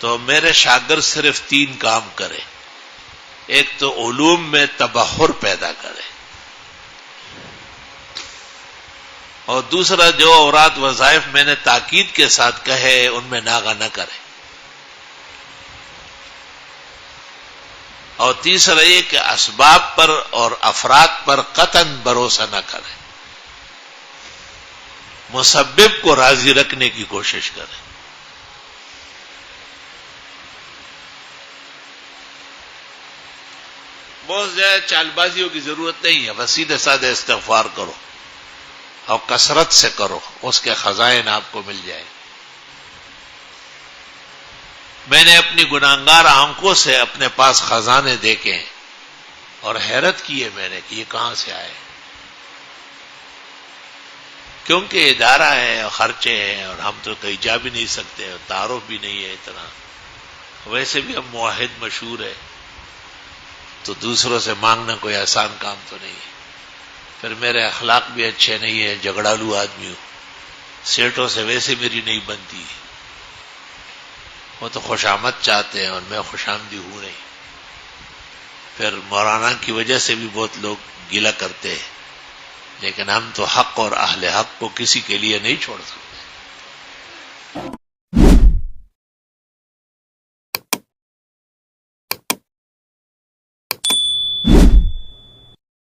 تو میرے شاگرد صرف 3 کام کرے. ایک تو علوم میں تبحر پیدا کرے، اور دوسرا جو اوراد وظائف میں نے تاکید کے ساتھ کہے ان میں ناغہ نہ کرے، اور تیسرا یہ کہ اسباب پر اور افراد پر قطعاً بھروسہ نہ کرے، مسبب کو راضی رکھنے کی کوشش کرے. بہت زیادہ چال بازیوں کی ضرورت نہیں ہے، بس سیدھے سادھے استغفار کرو اور کثرت سے کرو، اس کے خزائن آپ کو مل جائے. میں نے اپنی گناہگار آنکھوں سے اپنے پاس خزانے دیکھے اور حیرت کی ہے میں نے کہ یہ کہاں سے آئے، کیونکہ ادارہ ہے اور خرچے ہیں اور ہم تو کہیں جا بھی نہیں سکتے اور تعارف بھی نہیں ہے اتنا. ویسے بھی ہم موحد مشہور ہے تو دوسروں سے مانگنا کوئی آسان کام تو نہیں ہے. پھر میرے اخلاق بھی اچھے نہیں ہے، جھگڑالو آدمی ہوں، سیٹوں سے ویسے میری نہیں بنتی. وہ تو خوشامد چاہتے ہیں اور میں خوشامدی ہوں نہیں. پھر مولانا کی وجہ سے بھی بہت لوگ گلہ کرتے ہیں، لیکن ہم تو حق اور اہل حق کو کسی کے لیے نہیں چھوڑ سکتے.